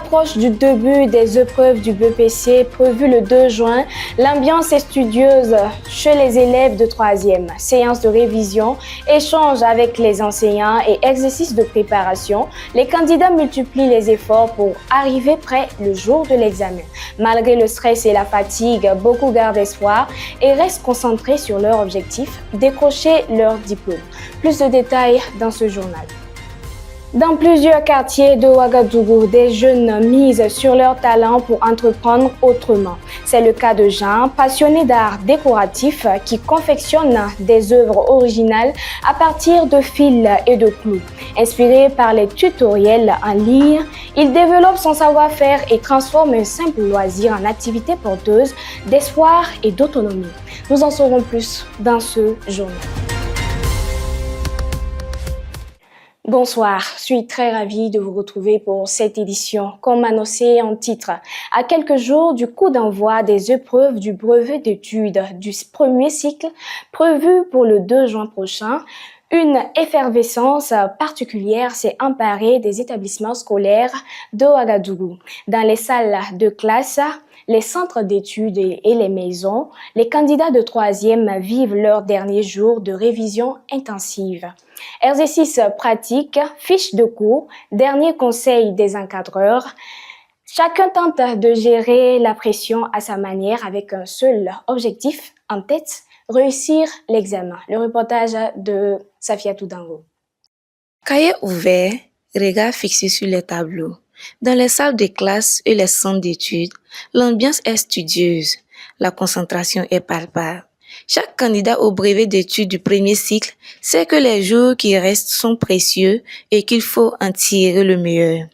l'approche du début des épreuves du BPC prévues le 2 juin, l'ambiance est studieuse chez les élèves de 3e. Séance de révision, échange avec les enseignants et exercices de préparation, les candidats multiplient les efforts pour arriver prêts le jour de l'examen. Malgré le stress et la fatigue, beaucoup gardent espoir et restent concentrés sur leur objectif, décrocher leur diplôme. Plus de détails dans ce journal. Dans plusieurs quartiers de Ouagadougou, des jeunes misent sur leur talent pour entreprendre autrement. C'est le cas de Jean, passionné d'art décoratif, qui confectionne des œuvres originales à partir de fils et de clous. Inspiré par les tutoriels en ligne, il développe son savoir-faire et transforme un simple loisir en activité porteuse d'espoir et d'autonomie. Nous en saurons plus dans ce journal. Bonsoir, je suis très ravie de vous retrouver pour cette édition. Comme annoncé en titre, à quelques jours du coup d'envoi des épreuves du brevet d'études du premier cycle prévu pour le 2 juin prochain, une effervescence particulière s'est emparée des établissements scolaires de Ouagadougou. Dans les salles de classe, les centres d'études et les maisons, les candidats de 3e vivent leur dernier jour de révision intensive. Exercices pratiques, fiches de cours, derniers conseils des encadreurs. Chacun tente de gérer la pression à sa manière avec un seul objectif en tête, réussir l'examen. Le reportage de Safiatou Dango. Cahier ouvert, regard fixé sur les tableaux. Dans les salles de classe et les centres d'études, l'ambiance est studieuse. La concentration est palpable. Chaque candidat au brevet d'études du premier cycle sait que les jours qui restent sont précieux et qu'il faut en tirer le meilleur.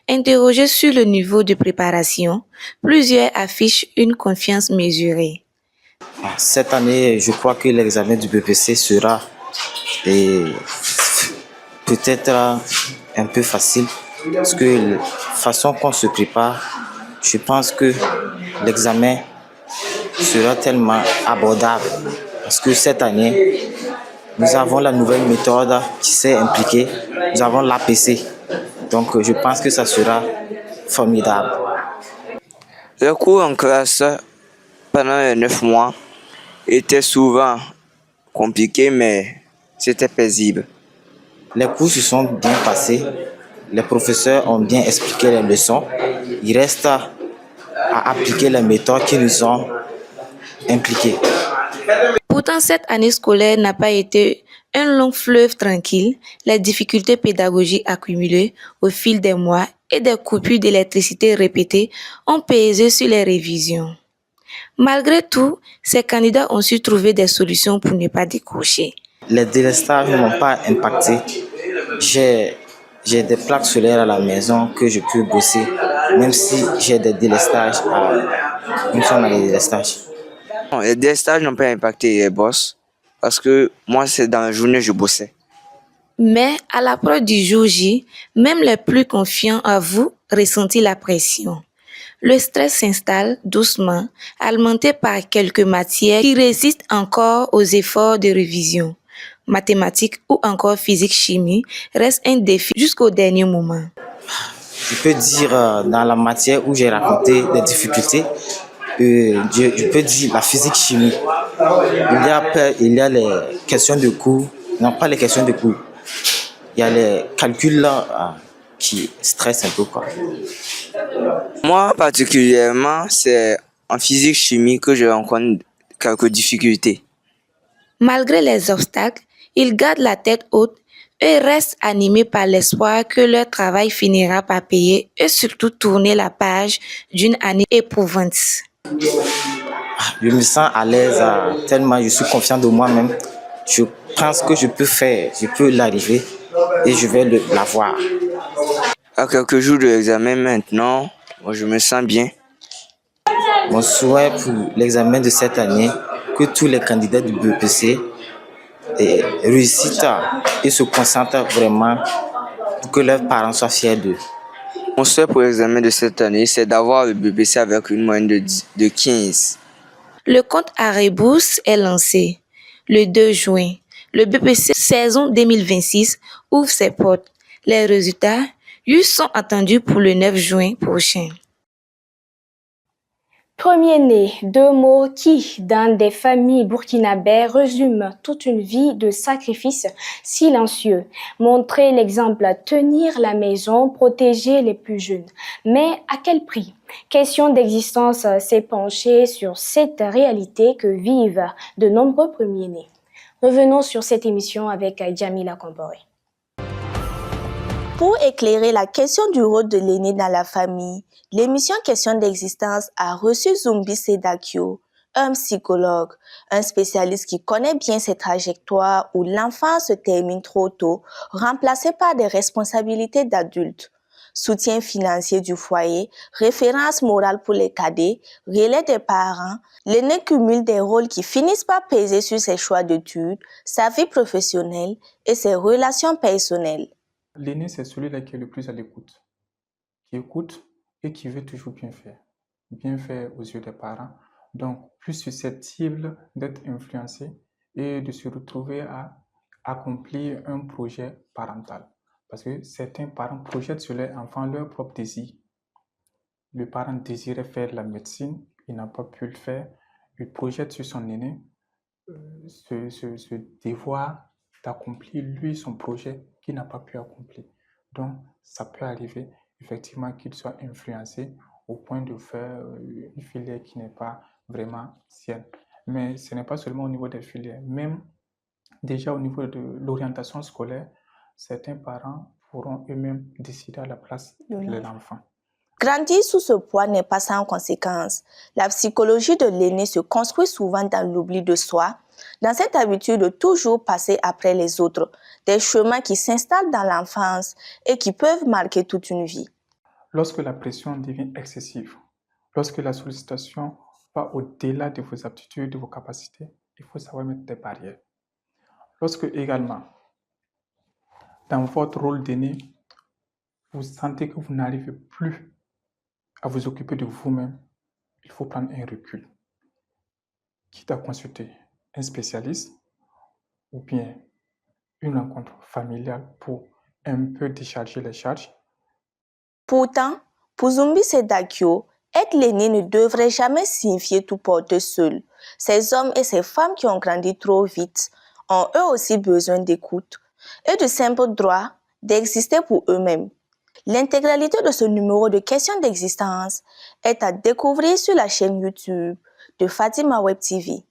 Interrogés sur le niveau de préparation, plusieurs affichent une confiance mesurée. Cette année, je crois que l'examen du BPC sera peut-être un peu facile parce que la façon qu'on se prépare, je pense que l'examen sera tellement abordable parce que cette année, nous avons la nouvelle méthode qui s'est impliquée, nous avons l'APC. Donc je pense que ça sera formidable. Le cours en classe pendant les 9 mois était souvent compliqué, mais c'était paisible. Les cours se sont bien passés, les professeurs ont bien expliqué les leçons. Il reste à appliquer les méthodes qui nous ont impliqués. Pourtant, cette année scolaire n'a pas été un long fleuve tranquille. Les difficultés pédagogiques accumulées au fil des mois et des coupures d'électricité répétées ont pesé sur les révisions. Malgré tout, ces candidats ont su trouver des solutions pour ne pas décrocher. Les délestages ne m'ont pas impacté. J'ai des plaques solaires à la maison que je peux bosser, même si j'ai des délestages. Nous sommes dans les délestages. Les délestages n'ont pas impacté les boss parce que moi, c'est dans la journée que je bossais. Mais à l'approche du jour J, même les plus confiants avouent ressentir la pression. Le stress s'installe doucement, alimenté par quelques matières qui résistent encore aux efforts de révision. Mathématiques ou encore physique-chimie reste un défi jusqu'au dernier moment. Je peux dire dans la matière où j'ai raconté des difficultés, je peux dire la physique-chimie. Il y a les questions de cours, non pas les questions de cours. Il y a les calculs là qui stressent un peu, quoi. Moi, particulièrement, c'est en physique-chimie que je rencontre quelques difficultés. Malgré les obstacles, ils gardent la tête haute et restent animés par l'espoir que leur travail finira par payer et surtout tourner la page d'une année éprouvante. Je me sens à l'aise tellement je suis confiant de moi-même. Je pense que je peux faire, je peux l'arriver et je vais l'avoir. À quelques jours de l'examen maintenant, moi, je me sens bien. Mon souhait pour l'examen de cette année, que tous les candidats du BPC réussissent et se concentrent vraiment pour que leurs parents soient fiers d'eux. Mon souhait pour l'examen de cette année, c'est d'avoir le BPC avec une moyenne de 15. Le compte à rebours est lancé. Le 2 juin, le BPC saison 2026 ouvre ses portes. Les résultats, Ils sont attendus pour le 9 juin prochain. Premier-né, deux mots qui, dans des familles burkinabais, résument toute une vie de sacrifices silencieux. Montrer l'exemple, tenir la maison, protéger les plus jeunes. Mais à quel prix? Question d'existence s'est penchée sur cette réalité que vivent de nombreux premiers-nés. Revenons sur cette émission avec Jamila Komboré. Pour éclairer la question du rôle de l'aîné dans la famille, l'émission Question d'existence a reçu Zumbi Sedakio, un psychologue, un spécialiste qui connaît bien ces trajectoires où l'enfant se termine trop tôt, remplacé par des responsabilités d'adultes. Soutien financier du foyer, référence morale pour les cadets, relais des parents, l'aîné cumule des rôles qui finissent par peser sur ses choix d'études, sa vie professionnelle et ses relations personnelles. L'aîné, c'est celui-là qui est le plus à l'écoute, qui écoute et qui veut toujours bien faire aux yeux des parents, donc plus susceptible d'être influencé et de se retrouver à accomplir un projet parental. Parce que certains parents projettent sur leurs enfants leur propre désir. Le parent désirait faire de la médecine, il n'a pas pu le faire, il projette sur son aîné ce devoir d'accomplir lui son projet qu'il n'a pas pu accomplir. Donc, ça peut arriver effectivement qu'il soit influencé au point de faire une filière qui n'est pas vraiment sienne. Mais ce n'est pas seulement au niveau des filières, même déjà au niveau de l'orientation scolaire, certains parents pourront eux-mêmes décider à la place de l'enfant. Grandir sous ce poids n'est pas sans conséquence. La psychologie de l'aîné se construit souvent dans l'oubli de soi, dans cette habitude de toujours passer après les autres, des chemins qui s'installent dans l'enfance et qui peuvent marquer toute une vie. Lorsque la pression devient excessive, lorsque la sollicitation va au-delà de vos aptitudes, de vos capacités, il faut savoir mettre des barrières. Lorsque également, dans votre rôle d'aîné, vous sentez que vous n'arrivez plus à vous occuper de vous-même, il faut prendre un recul. Quitte à consulter un spécialiste ou bien une rencontre familiale pour un peu décharger les charges. Pourtant, pour Zumbi Sedakio, être l'aîné ne devrait jamais signifier tout porter seul. Ces hommes et ces femmes qui ont grandi trop vite ont eux aussi besoin d'écoute et de simples droits d'exister pour eux-mêmes. L'intégralité de ce numéro de Questions d'existence est à découvrir sur la chaîne YouTube de Fatima Web TV.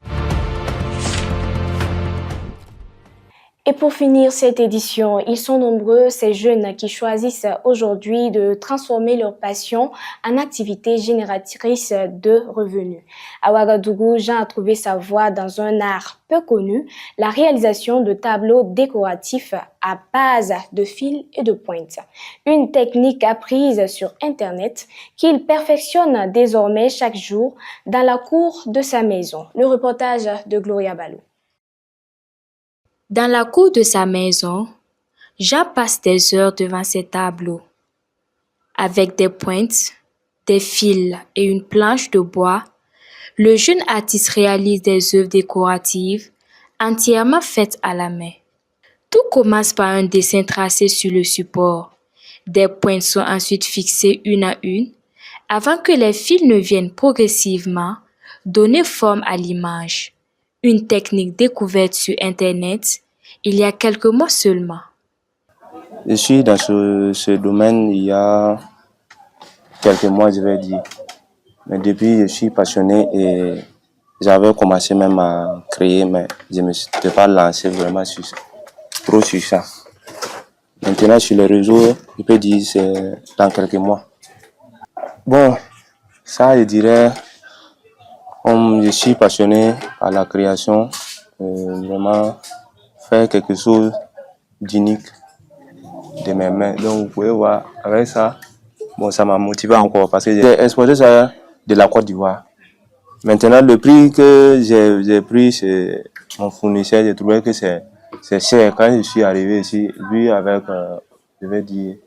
Et pour finir cette édition, ils sont nombreux ces jeunes qui choisissent aujourd'hui de transformer leur passion en activité génératrice de revenus. À Ouagadougou, Jean a trouvé sa voie dans un art peu connu, la réalisation de tableaux décoratifs à base de fils et de pointes. Une technique apprise sur Internet qu'il perfectionne désormais chaque jour dans la cour de sa maison. Le reportage de Gloria Balou. Dans la cour de sa maison, Jean passe des heures devant ses tableaux. Avec des pointes, des fils et une planche de bois, le jeune artiste réalise des œuvres décoratives entièrement faites à la main. Tout commence par un dessin tracé sur le support. Des pointes sont ensuite fixées une à une avant que les fils ne viennent progressivement donner forme à l'image. Une technique découverte sur Internet il y a quelques mois seulement. Je suis dans ce domaine il y a quelques mois, je vais dire. Mais depuis, je suis passionné et j'avais commencé même à créer, mais je ne me suis pas lancé vraiment trop sur ça. Maintenant, sur les réseaux, je peux dire c'est dans quelques mois. Bon, ça, je dirais, comme je suis passionné par la création, vraiment faire quelque chose d'unique de mes mains. Donc, vous pouvez voir, avec ça, bon, ça m'a motivé encore parce que j'ai exposé ça de la Côte d'Ivoire. Maintenant, le prix que j'ai pris chez mon fournisseur, j'ai trouvé que c'est cher. Quand je suis arrivé ici, lui, avec, je vais dire,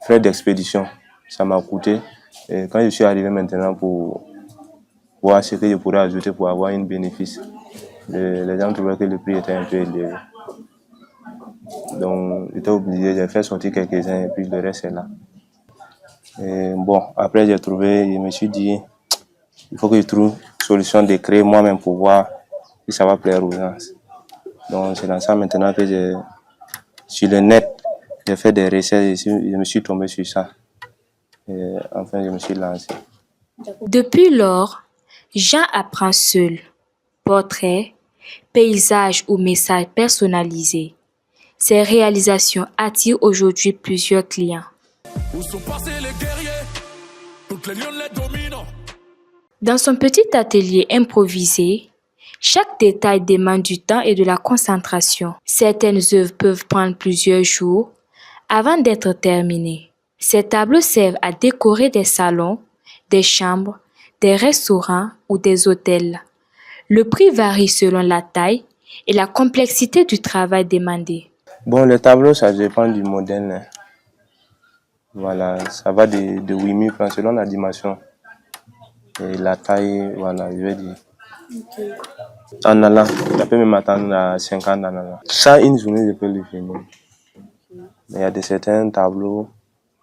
frais d'expédition, ça m'a coûté. Et quand je suis arrivé maintenant pour voir ce que je pourrais ajouter pour avoir un bénéfice, les gens trouvaient que le prix était un peu élevé. Donc, j'étais obligé de faire sortir quelques-uns et puis le reste est là. Et bon, après, je me suis dit, il faut que je trouve une solution de créer moi-même pour voir si ça va plaire aux gens. Donc, c'est dans ça maintenant que sur le net, j'ai fait des recherches et je me suis tombé sur ça. Et enfin, je me suis lancé. Depuis lors, Jean apprend seul. Portraits, paysages ou messages personnalisés. Ses réalisations attirent aujourd'hui plusieurs clients. Où sont passés les guerriers? Toutes les lions les dominants. Dans son petit atelier improvisé, chaque détail demande du temps et de la concentration. Certaines œuvres peuvent prendre plusieurs jours avant d'être terminées. Ces tableaux servent à décorer des salons, des chambres, des restaurants ou des hôtels. Le prix varie selon la taille et la complexité du travail demandé. Bon, les tableaux, ça dépend du modèle. Hein. Voilà, ça va de 8 000 francs selon la dimension. Et la taille, voilà, je vais dire. Okay. En allant, ça peut même attendre à 50 en allant. Ça, une journée, je peux le finir. Mais il y a certains tableaux,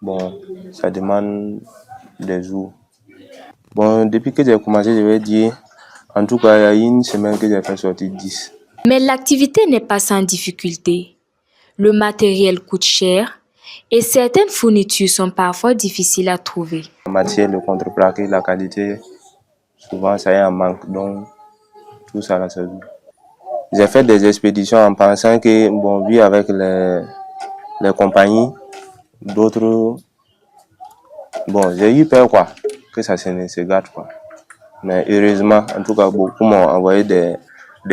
bon, ça demande des jours. Bon, depuis que j'ai commencé, je vais dire, en tout cas, il y a une semaine que j'ai fait sortir 10. Mais l'activité n'est pas sans difficulté. Le matériel coûte cher et certaines fournitures sont parfois difficiles à trouver. La matière, le contreplaqué, la qualité, souvent ça y est en manque, donc tout ça là, ça joue. J'ai fait des expéditions en pensant que, bon, vu avec les compagnies, d'autres, bon, j'ai eu peur quoi, que ça se gâte quoi. Mais heureusement, en tout cas, beaucoup m'ont envoyé des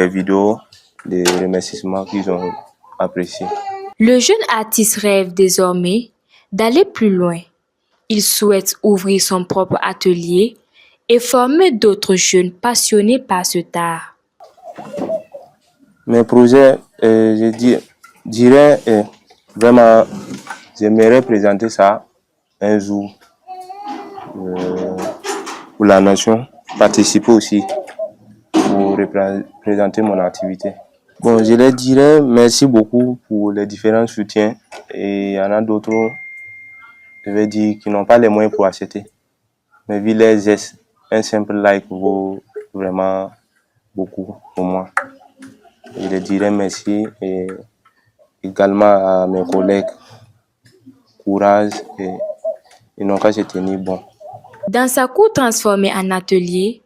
vidéos, des remerciements qu'ils ont appréciés. Le jeune artiste rêve désormais d'aller plus loin. Il souhaite ouvrir son propre atelier et former d'autres jeunes passionnés par cet art. Mes projets, je dirais vraiment, j'aimerais présenter ça un jour pour la nation, participer aussi pour représenter mon activité. Bon, je leur dirais merci beaucoup pour les différents soutiens et il y en a d'autres, je vais dire, qui n'ont pas les moyens pour acheter. Mais vu les gestes, un simple like vaut vraiment beaucoup pour moi. Je leur dirais merci et également à mes collègues, courage et ils n'ont qu'à se tenir bon. Dans sa cour transformée en atelier,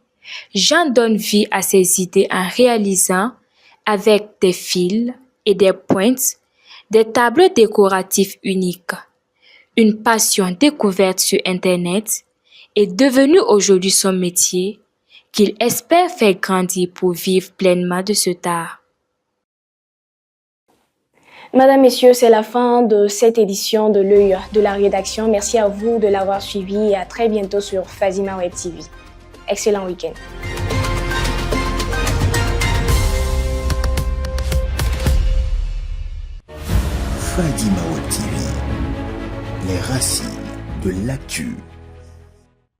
Jean donne vie à ses idées en réalisant avec des fils et des pointes, des tableaux décoratifs uniques. Une passion découverte sur Internet est devenue aujourd'hui son métier qu'il espère faire grandir pour vivre pleinement de cet art. Madame, Messieurs, c'est la fin de cette édition de l'œil de la rédaction. Merci à vous de l'avoir suivi et à très bientôt sur Fazima Web TV. Excellent week-end. Fazima Web TV, les racines de l'actu.